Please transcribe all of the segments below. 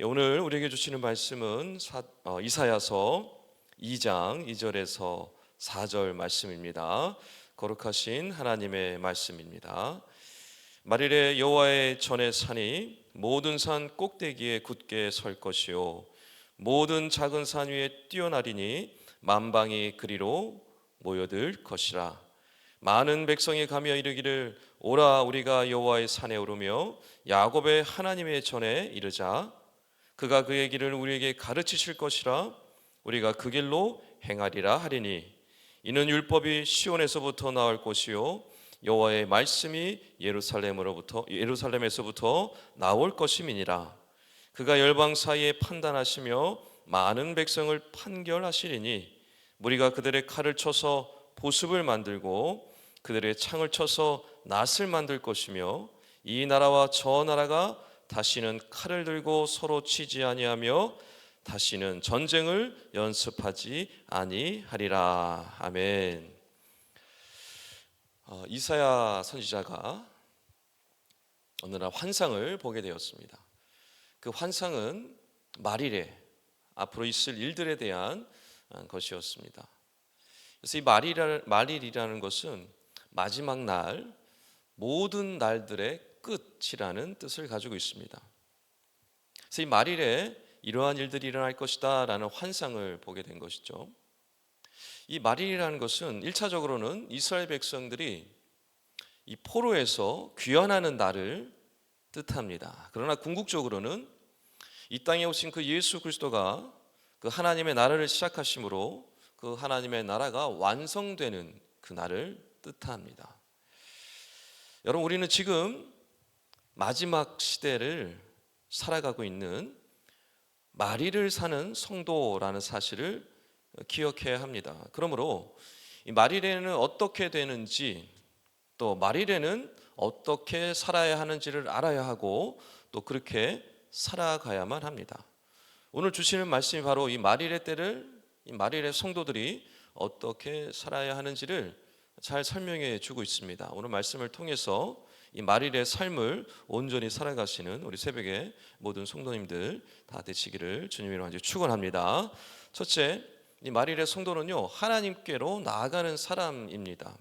오늘 우리에게 주시는 말씀은 이사야서 2장 2절에서 4절 말씀입니다. 거룩하신 하나님의 말씀입니다. 만일에 여호와의 전에 산이 모든 산 꼭대기에 굳게 설 것이요 모든 작은 산 위에 뛰어나리니 만방이 그리로 모여들 것이라. 많은 백성이 가며 이르기를 오라 우리가 여호와의 산에 오르며 야곱의 하나님의 전에 이르자. 그가 그의 길을 우리에게 가르치실 것이라. 우리가 그 길로 행하리라 하리니 이는 율법이 시온에서부터 나올 것이요 여호와의 말씀이 예루살렘에서부터 나올 것임이니라. 그가 열방 사이에 판단하시며 많은 백성을 판결하시리니 무리가 그들의 칼을 쳐서 보습을 만들고 그들의 창을 쳐서 낫을 만들 것이며 이 나라와 저 나라가 다시는 칼을 들고 서로 치지 아니하며 다시는 전쟁을 연습하지 아니하리라. 아멘. 이사야 선지자가 어느 날 환상을 보게 되었습니다. 그 환상은 말일에 앞으로 있을 일들에 대한 것이었습니다. 그래서 이 말일이라는 것은 마지막 날, 모든 날들의 끝이라는 뜻을 가지고 있습니다. 그래서 이 말일에 이러한 일들이 일어날 것이다 라는 환상을 보게 된 것이죠. 이 말일이라는 것은 1차적으로는 이스라엘 백성들이 이 포로에서 귀환하는 날을 뜻합니다. 그러나 궁극적으로는 이 땅에 오신 그 예수 그리스도가 그 하나님의 나라를 시작하심으로 그 하나님의 나라가 완성되는 그 날을 뜻합니다. 여러분, 우리는 지금 마지막 시대를 살아가고 있는 말일을 사는 성도라는 사실을 기억해야 합니다. 그러므로 이 말일에는 어떻게 되는지, 또 말일에는 어떻게 살아야 하는지를 알아야 하고 또 그렇게 살아가야만 합니다. 오늘 주시는 말씀이 바로 이 말일의 때를, 이 말일의 성도들이 어떻게 살아야 하는지를 잘 설명해 주고 있습니다. 오늘 말씀을 통해서 이 말일의 삶을 온전히 살아가시는 우리 새벽에 모든 성도님들 다 되시기를 주님으로 축원합니다. 첫째, 이 말일의 성도는요, 하나님께로 나아가는 사람입니다.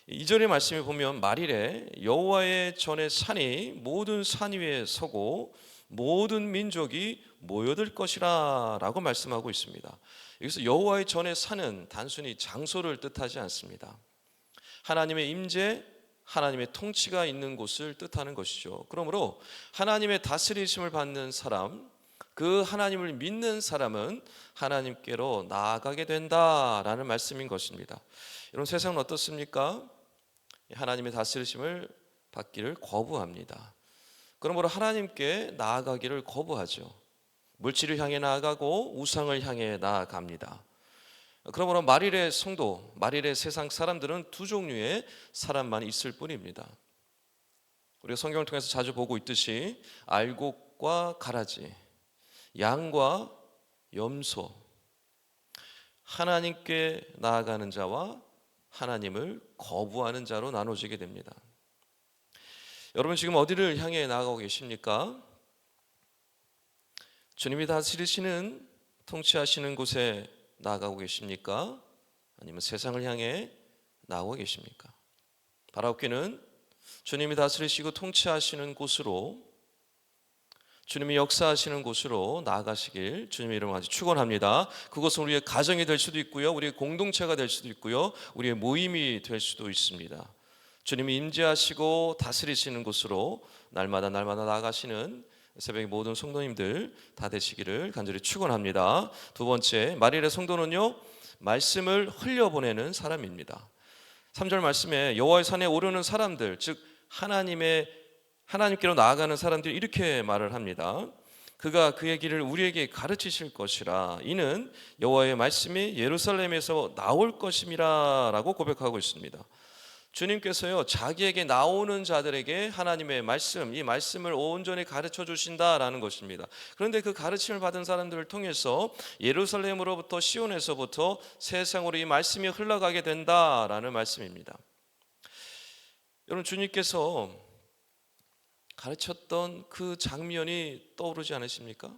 2절의 말씀을 보면 말일에 여호와의 전에 산이 모든 산 위에 서고 모든 민족이 모여들 것이라 라고 말씀하고 있습니다. 여기서 여호와의 전에 산은 단순히 장소를 뜻하지 않습니다. 하나님의 임재, 하나님의 통치가 있는 곳을 뜻하는 것이죠. 그러므로 하나님의 다스리심을 받는 사람, 그 하나님을 믿는 사람은 하나님께로 나아가게 된다라는 말씀인 것입니다. 여러분, 세상은 어떻습니까? 하나님의 다스리심을 받기를 거부합니다. 그러므로 하나님께 나아가기를 거부하죠. 물질을 향해 나아가고 우상을 향해 나아갑니다. 그러므로 말일의 성도, 말일의 세상 사람들은 두 종류의 사람만 있을 뿐입니다. 우리가 성경을 통해서 자주 보고 있듯이 알곡과 가라지, 양과 염소, 하나님께 나아가는 자와 하나님을 거부하는 자로 나눠지게 됩니다. 여러분, 지금 어디를 향해 나아가고 계십니까? 주님이 다스리시는, 통치하시는 곳에 나아가고 계십니까? 아니면 세상을 향해 나아가고 계십니까? 바라옵기는 주님이 다스리시고 통치하시는 곳으로, 주님이 역사하시는 곳으로 나아가시길 주님의 이름으로 아주 축원합니다. 그것은 우리의 가정이 될 수도 있고요, 우리의 공동체가 될 수도 있고요, 우리의 모임이 될 수도 있습니다. 주님이 임재하시고 다스리시는 곳으로 날마다 나아가시는 새벽에 모든 성도님들 다 되시기를 간절히 축원합니다. 두 번째, 말일의 성도는요, 말씀을 흘려보내는 사람입니다. 3절 말씀에 여호와의 산에 오르는 사람들, 즉 하나님께로 나아가는 사람들이 이렇게 말을 합니다. 그가 그의 길을 우리에게 가르치실 것이라. 이는 여호와의 말씀이 예루살렘에서 나올 것임이라 라고 고백하고 있습니다. 주님께서요, 자기에게 나오는 자들에게 하나님의 말씀, 이 말씀을 온전히 가르쳐 주신다라는 것입니다. 그런데 그 가르침을 받은 사람들을 통해서 예루살렘으로부터, 시온에서부터 세상으로 이 말씀이 흘러가게 된다라는 말씀입니다. 여러분, 주님께서 가르쳤던 그 장면이 떠오르지 않으십니까?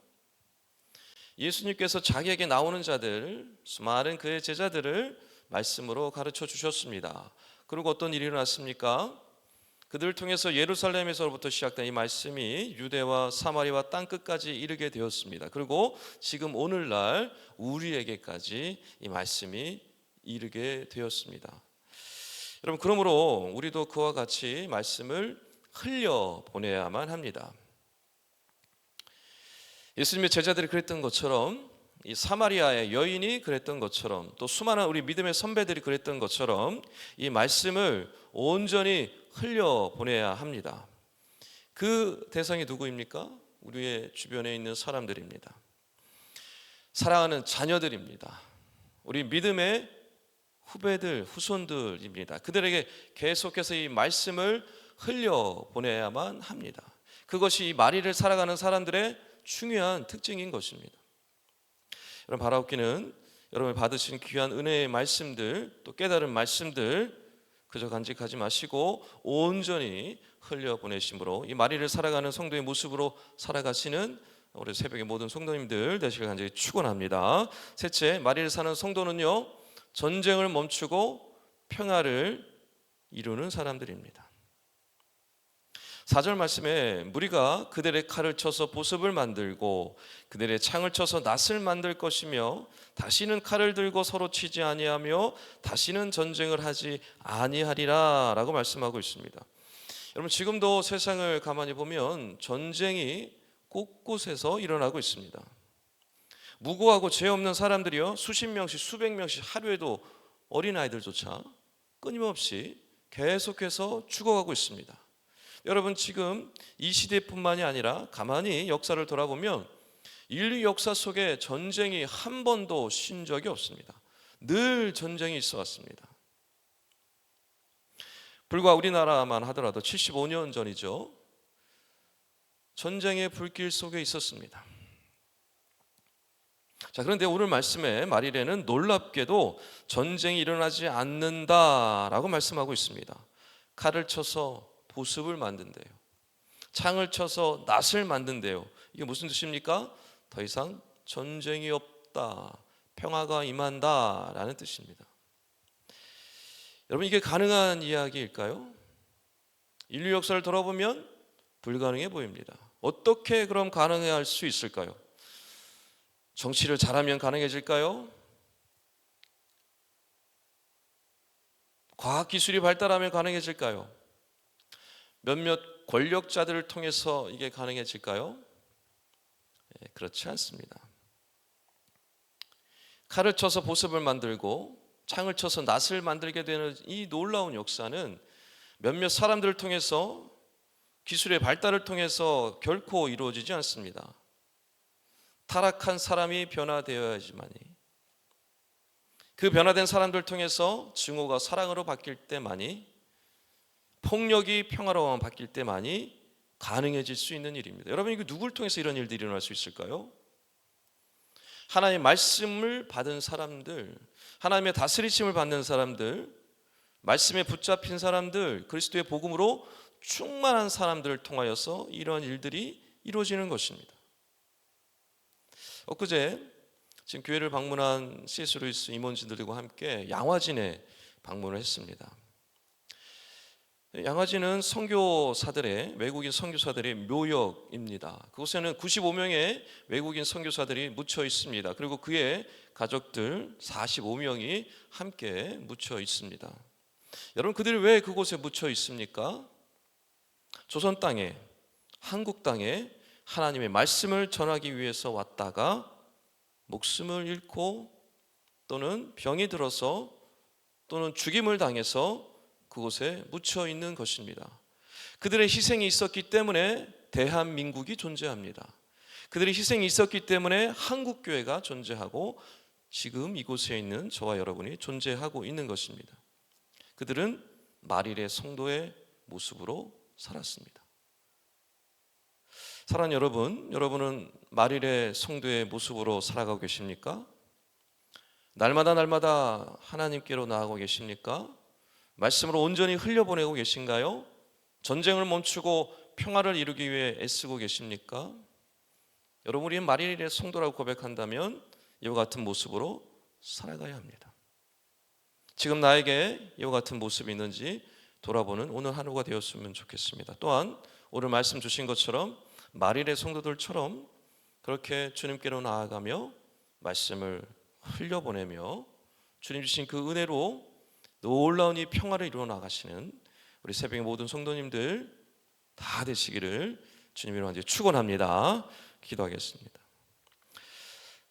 예수님께서 자기에게 나오는 자들, 수많은 그의 제자들을 말씀으로 가르쳐 주셨습니다. 그리고 어떤 일이 일어났습니까? 그들을 통해서 예루살렘에서부터 시작된 이 말씀이 유대와 사마리아 땅끝까지 이르게 되었습니다. 그리고 지금 오늘날 우리에게까지 이 말씀이 이르게 되었습니다. 여러분, 그러므로 우리도 그와 같이 말씀을 흘려 보내야만 합니다. 예수님의 제자들이 그랬던 것처럼, 이 사마리아의 여인이 그랬던 것처럼, 또 수많은 우리 믿음의 선배들이 그랬던 것처럼 이 말씀을 온전히 흘려 보내야 합니다. 그 대상이 누구입니까? 우리의 주변에 있는 사람들입니다. 사랑하는 자녀들입니다. 우리 믿음의 후배들, 후손들입니다. 그들에게 계속해서 이 말씀을 흘려 보내야만 합니다. 그것이 이 마리를 살아가는 사람들의 중요한 특징인 것입니다. 여러분, 바라옵기는 여러분이 받으신 귀한 은혜의 말씀들, 또 깨달은 말씀들 그저 간직하지 마시고 온전히 흘려보내심으로 이 마리를 살아가는 성도의 모습으로 살아가시는 우리 새벽의 모든 성도님들 되시길 간절히 축원합니다. 셋째, 마리를 사는 성도는요, 전쟁을 멈추고 평화를 이루는 사람들입니다. 4절 말씀에 무리가 그들의 칼을 쳐서 보습을 만들고 그들의 창을 쳐서 낫을 만들 것이며 다시는 칼을 들고 서로 치지 아니하며 다시는 전쟁을 하지 아니하리라 라고 말씀하고 있습니다. 여러분, 지금도 세상을 가만히 보면 전쟁이 곳곳에서 일어나고 있습니다. 무고하고 죄 없는 사람들이요, 수십 명씩 수백 명씩 하루에도 어린아이들조차 끊임없이 계속해서 죽어가고 있습니다. 여러분, 지금 이 시대뿐만이 아니라 가만히 역사를 돌아보면 인류 역사 속에 전쟁이 한 번도 쉰 적이 없습니다. 늘 전쟁이 있어 왔습니다. 불과 우리나라만 하더라도 75년 전이죠. 전쟁의 불길 속에 있었습니다. 자, 그런데 오늘 말씀에 마리레는 놀랍게도 전쟁이 일어나지 않는다라고 말씀하고 있습니다. 칼을 쳐서 보습을 만든대요. 창을 쳐서 낫을 만든대요. 이게 무슨 뜻입니까? 더 이상 전쟁이 없다, 평화가 임한다라는 뜻입니다. 여러분, 이게 가능한 이야기일까요? 인류 역사를 돌아보면 불가능해 보입니다. 어떻게 그럼 가능할 수 있을까요? 정치를 잘하면 가능해질까요? 과학기술이 발달하면 가능해질까요? 몇몇 권력자들을 통해서 이게 가능해질까요? 그렇지 않습니다. 칼을 쳐서 보습을 만들고 창을 쳐서 낫을 만들게 되는 이 놀라운 역사는 몇몇 사람들을 통해서, 기술의 발달을 통해서 결코 이루어지지 않습니다. 타락한 사람이 변화되어야지만이, 그 변화된 사람들 통해서 증오가 사랑으로 바뀔 때만이, 폭력이 평화로 바뀔 때만이 가능해질 수 있는 일입니다. 여러분, 이거 누구를 통해서 이런 일들이 일어날 수 있을까요? 하나님의 말씀을 받은 사람들, 하나님의 다스리심을 받는 사람들, 말씀에 붙잡힌 사람들, 그리스도의 복음으로 충만한 사람들을 통하여서 이런 일들이 이루어지는 것입니다. 엊그제 지금 교회를 방문한 C.S. 루이스 임원진들과 함께 양화진에 방문을 했습니다. 양화진은 선교사들의, 외국인 선교사들의 묘역입니다. 그곳에는 95명의 외국인 선교사들이 묻혀 있습니다. 그리고 그의 가족들 45명이 함께 묻혀 있습니다. 여러분, 그들이 왜 그곳에 묻혀 있습니까? 조선 땅에, 한국 땅에 하나님의 말씀을 전하기 위해서 왔다가 목숨을 잃고 또는 병이 들어서 또는 죽임을 당해서 그곳에 묻혀 있는 것입니다. 그들의 희생이 있었기 때문에 대한민국이 존재합니다. 그들의 희생이 있었기 때문에 한국교회가 존재하고 지금 이곳에 있는 저와 여러분이 존재하고 있는 것입니다. 그들은 마릴의 성도의 모습으로 살았습니다. 사랑하는 여러분, 여러분은 마릴의 성도의 모습으로 살아가고 계십니까? 날마다 하나님께로 나아가고 계십니까? 말씀으로 온전히 흘려보내고 계신가요? 전쟁을 멈추고 평화를 이루기 위해 애쓰고 계십니까? 여러분, 우리는 마릴의 성도라고 고백한다면 이와 같은 모습으로 살아가야 합니다. 지금 나에게 이와 같은 모습이 있는지 돌아보는 오늘 하루가 되었으면 좋겠습니다. 또한 오늘 말씀 주신 것처럼 마릴의 성도들처럼 그렇게 주님께로 나아가며 말씀을 흘려보내며 주님 주신 그 은혜로 놀라운 이 평화를 이루어 나가시는 우리 새벽의 모든 성도님들 다 되시기를 주님으로 축원합니다. 기도하겠습니다.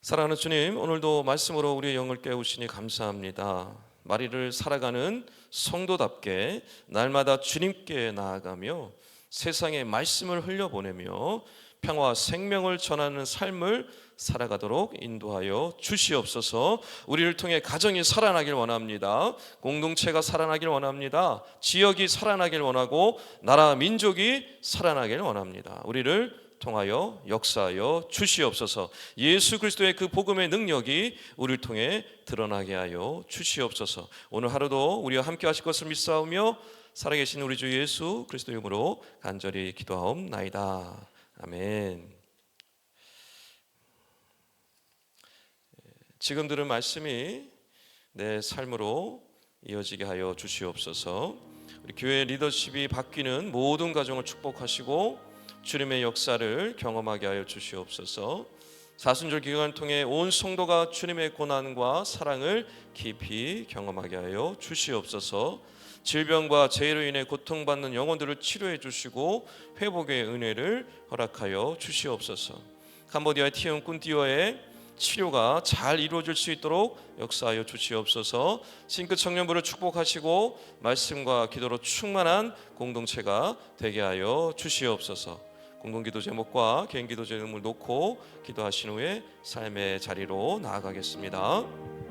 사랑하는 주님, 오늘도 말씀으로 우리의 영을 깨우시니 감사합니다. 마리를 살아가는 성도답게 날마다 주님께 나아가며 세상에 말씀을 흘려보내며 평화와 생명을 전하는 삶을 살아가도록 인도하여 주시옵소서. 우리를 통해 가정이 살아나길 원합니다. 공동체가 살아나길 원합니다. 지역이 살아나길 원하고 나라 민족이 살아나길 원합니다. 우리를 통하여 역사하여 주시옵소서. 예수 그리스도의 그 복음의 능력이 우리를 통해 드러나게 하여 주시옵소서. 오늘 하루도 우리와 함께 하실 것을 믿사오며 살아계신 우리 주 예수 그리스도의 이름으로 간절히 기도하옵나이다. 아멘. 지금 들은 말씀이 내 삶으로 이어지게 하여 주시옵소서. 우리 교회 리더십이 바뀌는 모든 가정을 축복하시고 주님의 역사를 경험하게 하여 주시옵소서. 사순절 기간을 통해 온 성도가 주님의 고난과 사랑을 깊이 경험하게 하여 주시옵소서. 질병과 재해로 인해 고통받는 영혼들을 치료해 주시고 회복의 은혜를 허락하여 주시옵소서. 캄보디아의 티용 꾼띠어의 치료가 잘 이루어질 수 있도록 역사하여 주시옵소서. 싱크 청년부를 축복하시고 말씀과 기도로 충만한 공동체가 되게 하여 주시옵소서. 공동기도 제목과 개인기도 제목을 놓고 기도하신 후에 삶의 자리로 나아가겠습니다.